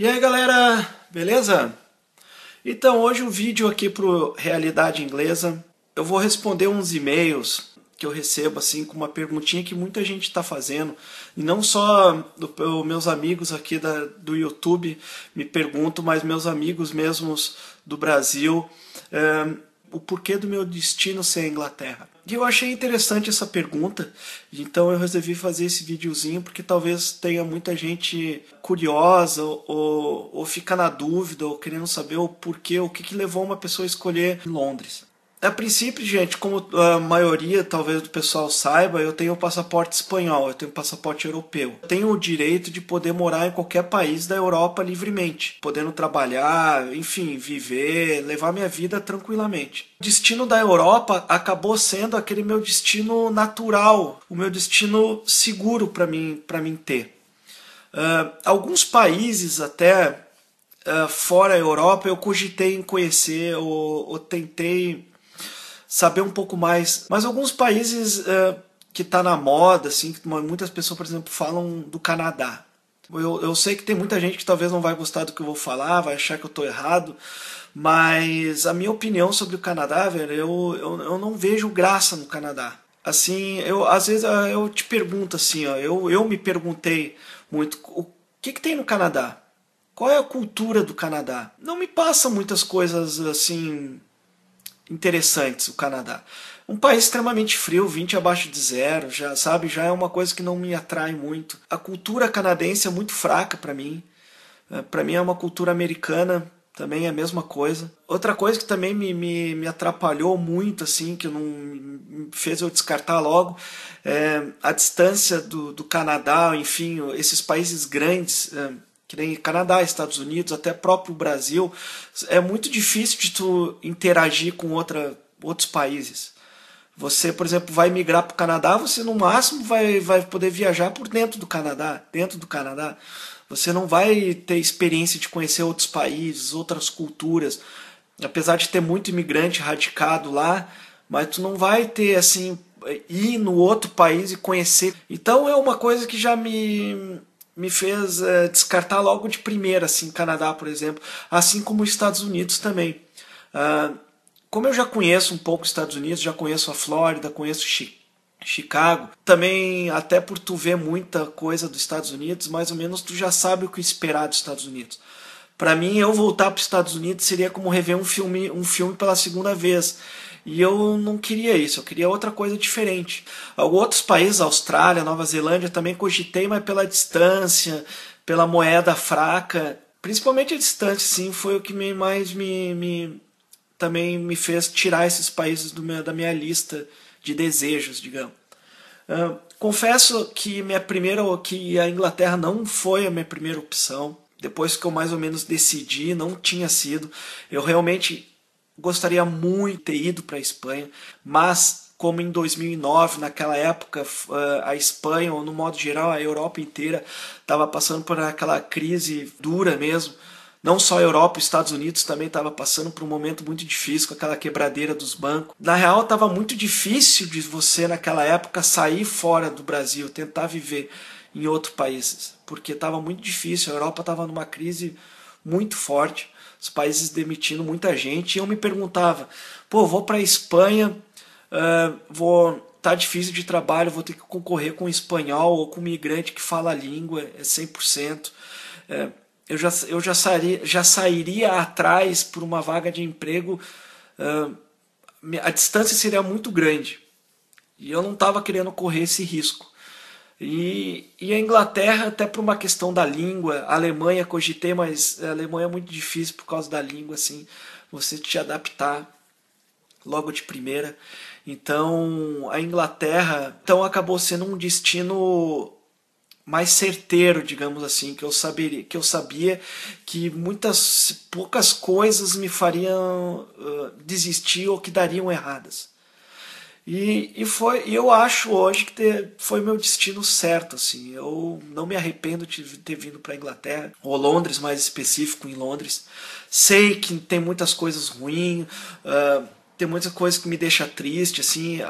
E aí galera, beleza? Então hoje um vídeo aqui pro Realidade Inglesa. Eu vou responder uns e-mails que eu recebo assim com uma perguntinha que muita gente está fazendo. E não só meus amigos aqui do YouTube me perguntam, mas meus amigos mesmos do Brasil. O porquê do meu destino ser a Inglaterra. E eu achei interessante essa pergunta, então eu resolvi fazer esse videozinho porque talvez tenha muita gente curiosa ou fica na dúvida ou querendo saber o porquê, o que levou uma pessoa a escolher Londres. A princípio, gente, como a maioria talvez do pessoal saiba, eu tenho o passaporte espanhol, eu tenho o passaporte europeu. Eu tenho o direito de poder morar em qualquer país da Europa livremente, podendo trabalhar, enfim, viver, levar minha vida tranquilamente. O destino da Europa acabou sendo aquele meu destino natural, o meu destino seguro para mim ter. Alguns países até fora a Europa eu cogitei em conhecer ou tentei saber um pouco mais. Mas alguns países que tá na moda, assim, que muitas pessoas, por exemplo, falam do Canadá. Eu sei que tem muita gente que talvez não vai gostar do que eu vou falar, vai achar que eu tô errado, mas a minha opinião sobre o Canadá, velho, eu não vejo graça no Canadá. Assim, às vezes eu te pergunto assim, ó, eu me perguntei muito, o que tem no Canadá? Qual é a cultura do Canadá? Não me passa muitas coisas assim interessantes o Canadá. Um país extremamente frio, 20 abaixo de zero, já sabe, já é uma coisa que não me atrai muito. A cultura canadense é muito fraca para mim. Para mim é uma cultura americana, também é a mesma coisa. Outra coisa que também me atrapalhou muito, assim, que não me fez eu descartar logo, é a distância do Canadá, enfim, esses países grandes, que nem Canadá, Estados Unidos, até próprio Brasil, é muito difícil de tu interagir com outros países. Você, por exemplo, vai migrar para o Canadá, você no máximo vai poder viajar por dentro do Canadá, Você não vai ter experiência de conhecer outros países, outras culturas. Apesar de ter muito imigrante radicado lá, mas tu não vai ter assim ir no outro país e conhecer. Então é uma coisa que já me fez descartar logo de primeira, assim, Canadá, por exemplo, assim como os Estados Unidos também. Como eu já conheço um pouco os Estados Unidos, já conheço a Flórida, conheço Chicago, também até por tu ver muita coisa dos Estados Unidos, mais ou menos tu já sabe o que esperar dos Estados Unidos. Para mim, eu voltar para os Estados Unidos seria como rever um filme pela segunda vez. E eu não queria isso, eu queria outra coisa diferente. Outros países, Austrália, Nova Zelândia, também cogitei, mas pela distância, pela moeda fraca. Principalmente a distância, sim, foi o que mais também me fez tirar esses países da minha lista de desejos, digamos. Confesso que que a Inglaterra não foi a minha primeira opção. Depois que eu mais ou menos decidi, não tinha sido. Eu realmente gostaria muito de ter ido para a Espanha, mas como em 2009, naquela época, a Espanha, ou no modo geral a Europa inteira, estava passando por aquela crise dura mesmo. Não só a Europa, os Estados Unidos também estava passando por um momento muito difícil com aquela quebradeira dos bancos. Na real, estava muito difícil de você, naquela época, sair fora do Brasil, tentar viver em outros países, porque estava muito difícil. A Europa estava numa crise muito forte, os países demitindo muita gente, e eu me perguntava, pô, vou para a Espanha, tá difícil de trabalho, vou ter que concorrer com um espanhol ou com um imigrante que fala a língua, é 100%. Eu já sairia atrás por uma vaga de emprego, a distância seria muito grande, e eu não estava querendo correr esse risco. E a Inglaterra, até por uma questão da língua, a Alemanha cogitei, mas a Alemanha é muito difícil por causa da língua, assim, você te adaptar logo de primeira. Então a Inglaterra acabou sendo um destino mais certeiro, digamos assim, que eu sabia que poucas coisas me fariam desistir ou que dariam erradas. E eu acho hoje que foi meu destino certo, assim. Eu não me arrependo de ter vindo para a Inglaterra, ou Londres, mais específico, em Londres. Sei que tem muitas coisas ruins, tem muitas coisas que me deixam triste, assim.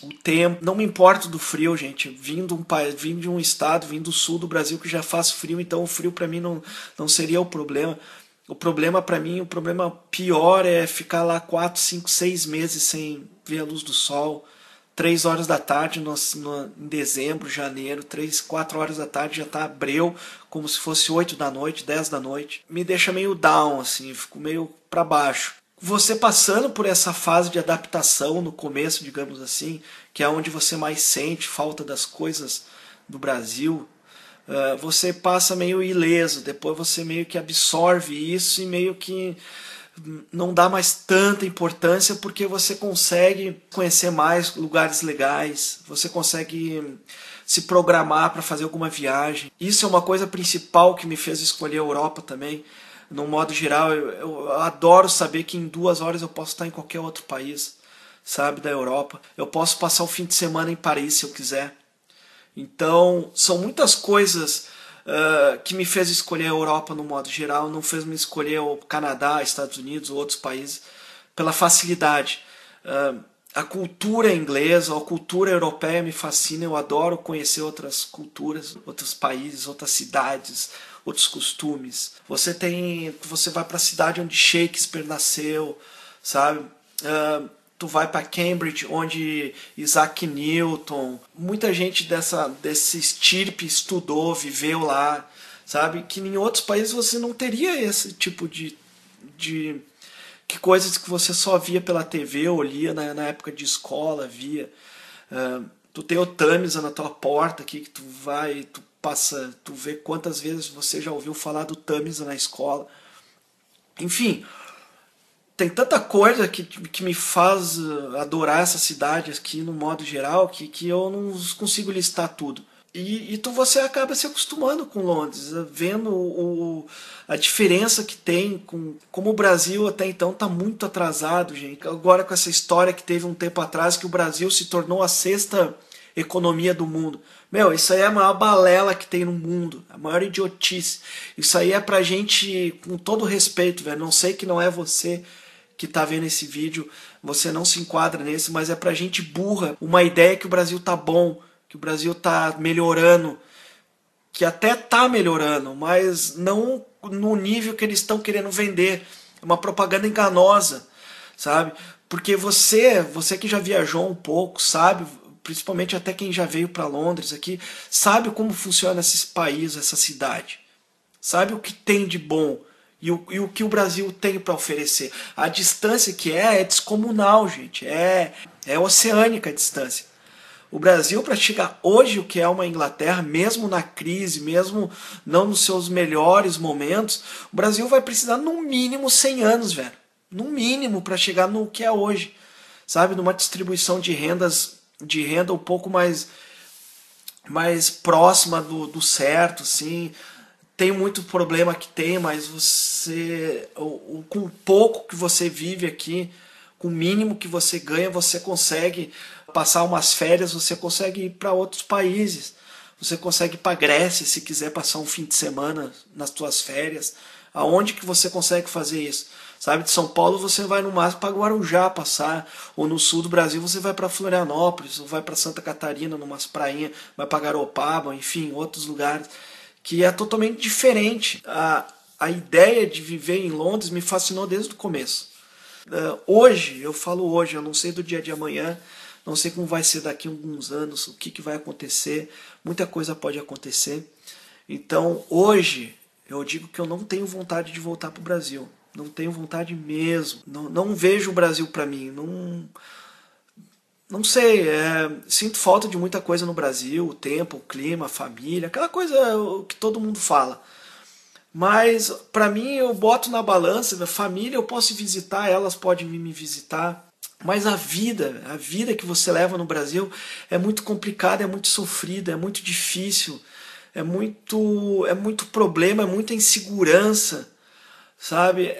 o tempo. Não me importo do frio, gente. Vim de um estado, vim do sul do Brasil que já faz frio, então o frio para mim não seria o problema. O problema para mim, o problema pior é ficar lá 4, 5, 6 meses sem ver a luz do sol. 3 horas da tarde em dezembro, janeiro, 3, 4 horas da tarde já tá abril, como se fosse 8 da noite, 10 da noite. Me deixa meio down, assim, fico meio para baixo. Você passando por essa fase de adaptação no começo, digamos assim, que é onde você mais sente falta das coisas do Brasil, você passa meio ileso, depois você meio que absorve isso e meio que não dá mais tanta importância porque você consegue conhecer mais lugares legais, você consegue se programar para fazer alguma viagem. Isso é uma coisa principal que me fez escolher a Europa também. No modo geral, eu adoro saber que em 2 horas eu posso estar em qualquer outro país, sabe, da Europa. Eu posso passar o fim de semana em Paris se eu quiser. Então, são muitas coisas que me fez escolher a Europa no modo geral, não fez me escolher o Canadá, Estados Unidos ou outros países pela facilidade. A cultura inglesa, a cultura europeia me fascina, eu adoro conhecer outras culturas, outros países, outras cidades, outros costumes. Você vai para a cidade onde Shakespeare nasceu, sabe? Tu vai para Cambridge, onde Isaac Newton, muita gente desse estirpe estudou, viveu lá, sabe? Que em outros países você não teria esse tipo de que coisas que você só via pela TV ou lia na época de escola, via. Tu tem o Tamisa na tua porta aqui, que tu vai, tu passa, tu vê quantas vezes você já ouviu falar do Tamisa na escola. Enfim, tem tanta coisa que me faz adorar essa cidade aqui no modo geral que eu não consigo listar tudo. E você acaba se acostumando com Londres, vendo a diferença que tem, como o Brasil até então está muito atrasado, gente. Agora com essa história que teve um tempo atrás que o Brasil se tornou a 6ª economia do mundo. Meu, isso aí é a maior balela que tem no mundo, a maior idiotice. Isso aí é pra gente, com todo respeito, velho, não sei que não é você que tá vendo esse vídeo, você não se enquadra nesse, mas é pra gente burra uma ideia que o Brasil tá bom, que o Brasil tá melhorando, que até tá melhorando, mas não no nível que eles estão querendo vender. É uma propaganda enganosa, sabe? Porque você que já viajou um pouco, sabe, principalmente até quem já veio para Londres aqui, sabe como funciona esse país, essa cidade. Sabe o que tem de bom e o que o Brasil tem para oferecer. A distância que é descomunal, gente. É oceânica a distância. O Brasil, para chegar hoje o que é uma Inglaterra, mesmo na crise, mesmo não nos seus melhores momentos, o Brasil vai precisar no mínimo 100 anos, velho. No mínimo para chegar no que é hoje. Sabe, numa distribuição de renda um pouco mais próxima do certo, assim. Tem muito problema que tem, mas com o pouco que você vive aqui, com o mínimo que você ganha, você consegue passar umas férias, você consegue ir para outros países, você consegue ir para Grécia se quiser passar um fim de semana nas suas férias. Aonde que você consegue fazer isso? Sabe, de São Paulo você vai no máximo para Guarujá passar, ou no sul do Brasil você vai para Florianópolis, ou vai para Santa Catarina, numas prainhas, vai para Garopaba, enfim, outros lugares, que é totalmente diferente. A ideia de viver em Londres me fascinou desde o começo. Hoje, eu falo hoje, eu não sei do dia de amanhã, não sei como vai ser daqui a alguns anos, o que vai acontecer, muita coisa pode acontecer. Então, hoje, eu digo que eu não tenho vontade de voltar para o Brasil. Não tenho vontade mesmo. Não vejo o Brasil para mim. Não sei, sinto falta de muita coisa no Brasil, o tempo, o clima, a família, aquela coisa que todo mundo fala. Mas para mim eu boto na balança, a família eu posso visitar, elas podem vir me visitar. Mas a vida que você leva no Brasil é muito complicada, é muito sofrida, é muito difícil, é muito problema, é muita insegurança, sabe?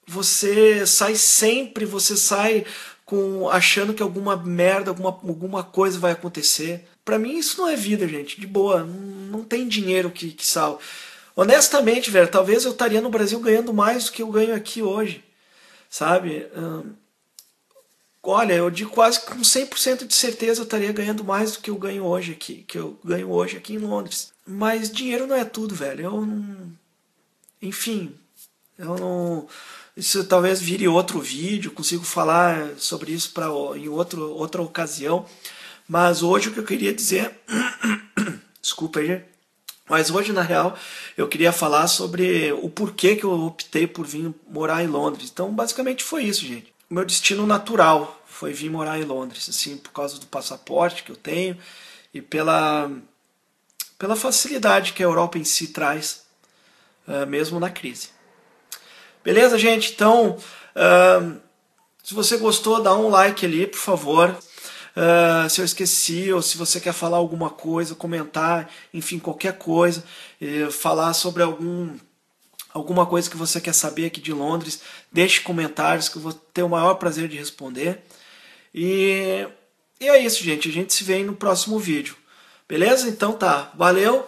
Você sai achando que alguma merda, alguma coisa vai acontecer. Pra mim isso não é vida, gente, de boa, não tem dinheiro que salve. Honestamente, velho, talvez eu estaria no Brasil ganhando mais do que eu ganho aqui hoje, sabe? olha, eu digo quase com 100% de certeza eu estaria ganhando mais do que eu ganho hoje aqui, em Londres. Mas dinheiro não é tudo, velho. Eu não... Enfim, eu não... Isso talvez vire outro vídeo, consigo falar sobre isso em outra ocasião. Mas hoje o que eu queria dizer... Desculpa aí, mas hoje, na real, eu queria falar sobre o porquê que eu optei por vir morar em Londres. Então, basicamente foi isso, gente. O meu destino natural foi vir morar em Londres, assim, por causa do passaporte que eu tenho e pela facilidade que a Europa em si traz, mesmo na crise. Beleza, gente? Então, se você gostou, dá um like ali, por favor. Se eu esqueci, ou se você quer falar alguma coisa, comentar, enfim, qualquer coisa, falar sobre alguma coisa que você quer saber aqui de Londres, deixe comentários que eu vou ter o maior prazer de responder. E é isso, gente. A gente se vê aí no próximo vídeo. Beleza? Então tá. Valeu!